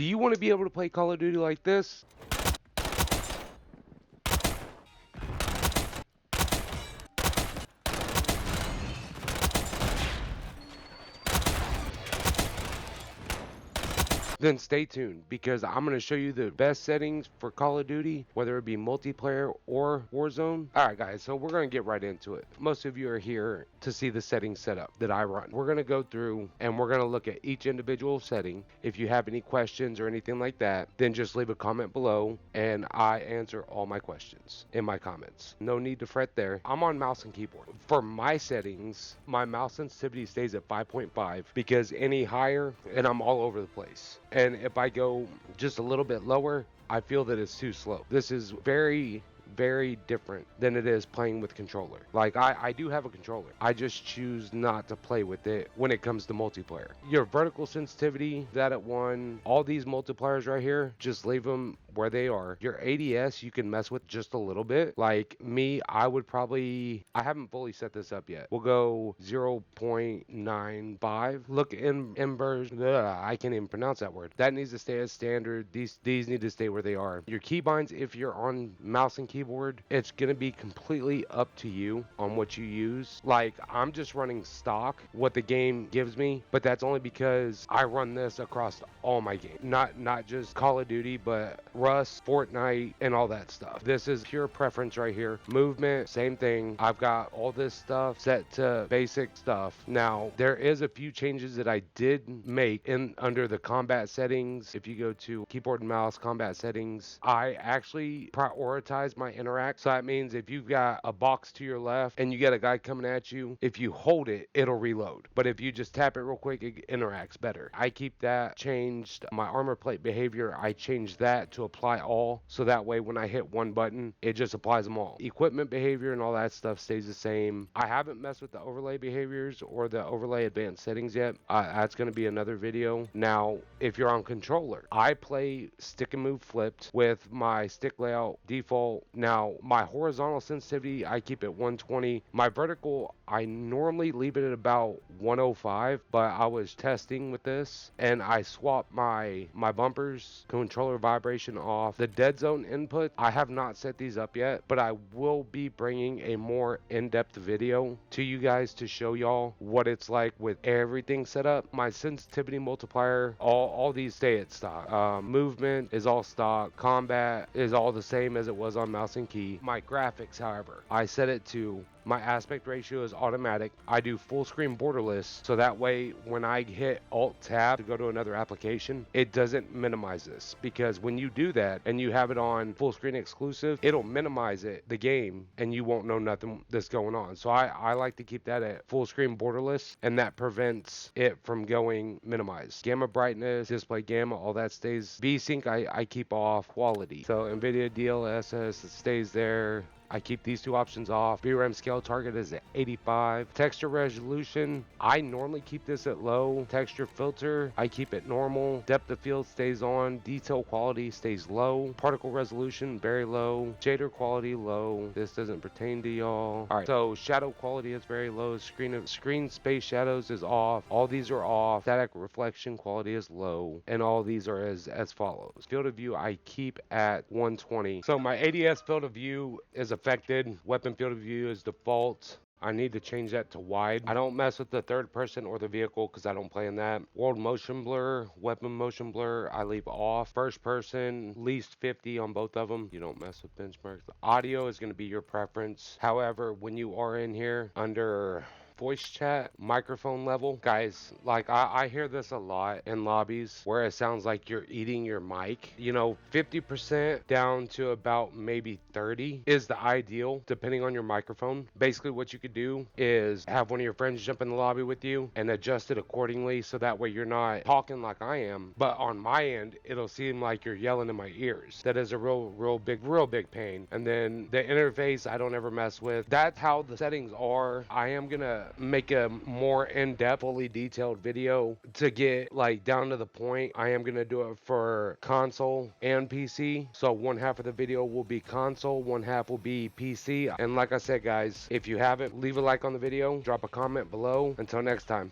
Do you want to be able to play Call of Duty like this? Then stay tuned, because I'm going to show you the best settings for Call of Duty, whether it be multiplayer or Warzone. Alright guys, so we're going to get right into it. Most of you are here to see the settings set up that I run. We're going to go through and we're going to look at each individual setting. If you have any questions or anything like that, then just leave a comment below and I answer all my questions in my comments. No need to fret there. I'm on mouse and keyboard. For my settings, my mouse sensitivity stays at 5.5 because any higher and I'm all over the place. And if I go just a little bit lower, I feel that it's too slow. This is very different than it is playing with controller. Like I do have a controller. I just choose not to play with it when it comes to multiplayer. Your vertical sensitivity, that at 1, all these multipliers right here, just leave them where they are. Your ADS you can mess with just a little bit. Like me, I haven't fully set this up yet. We'll go 0.95. Look, inversion, I can't even pronounce that word. That needs to stay as standard. These need to stay where they are. Your keybinds, if you're on mouse and keyboard, it's gonna be completely up to you on what you use. Like I'm just running stock, what the game gives me, but that's only because I run this across all my games. Not just Call of Duty, but Rust, Fortnite, and all that stuff. This is pure preference right here. Movement, same thing. I've got all this stuff set to basic stuff. Now, there is a few changes that I did make under the combat settings. If you go to keyboard and mouse combat settings, I actually prioritize my interact. So that means if you've got a box to your left and you get a guy coming at you, if you hold it, it'll reload. But if you just tap it real quick, it interacts better. I keep that changed. My armor plate behavior, I changed that to apply all, so that way when I hit one button, it just applies them all. Equipment behavior and all that stuff stays the same. I haven't messed with the overlay behaviors or the overlay advanced settings yet. That's going to be another video. Now, if you're on controller, I play stick and move flipped with my stick layout default. Now, my horizontal sensitivity, I keep at 120. My vertical, I normally leave it at about 105, but I was testing with this and I swapped my bumpers, controller vibration off. The dead zone input, I have not set these up yet, but I will be bringing a more in-depth video to you guys to show y'all what it's like with everything set up. My sensitivity multiplier, all these stay at stock. Movement is all stock. Combat is all the same as it was on mouse and key. My graphics, however, I set it to my aspect ratio is automatic. I do full screen borderless, so that way when I hit Alt Tab to go to another application, it doesn't minimize this, because when you do that and you have it on full screen exclusive, it'll minimize the game and you won't know nothing that's going on. So I like to keep that at full screen borderless, and that prevents it from going minimized. Gamma brightness, display gamma, all that stays. VSync I keep off. Quality, so NVIDIA DLSS, it stays there. I keep these two options off. VRAM scale target is at 85. Texture resolution, I normally keep this at low. Texture filter, I keep it normal. Depth of field stays on. Detail quality stays low. Particle resolution, very low. Shader quality, low. This doesn't pertain to y'all. Alright, so shadow quality is very low. Screen space shadows is off. All these are off. Static reflection quality is low. And all these are as follows. Field of view, I keep at 120. So my ADS field of view is affected. Weapon field of view is default. I need to change that to wide. I don't mess with the third person or the vehicle because I don't play in that. World motion blur, weapon motion blur, I leave off. First person, least 50 on both of them. You don't mess with benchmarks. The audio is going to be your preference. However, when you are in here under voice chat, microphone level, guys, like I hear this a lot in lobbies where it sounds like you're eating your mic. 50% down to about maybe 30 is the ideal, depending on your microphone. Basically what you could do is have one of your friends jump in the lobby with you and adjust it accordingly, so that way you're not talking like I am, but on my end it'll seem like you're yelling in my ears. That is a real big pain. And then the interface, I don't ever mess with. That's how the settings are. I am gonna make a more in-depth, fully detailed video to get like down to the point. I am gonna do it for console and PC, so one half of the video will be console, one half will be PC. And like I said, guys, if you haven't, leave a like on the video, drop a comment below. Until next time.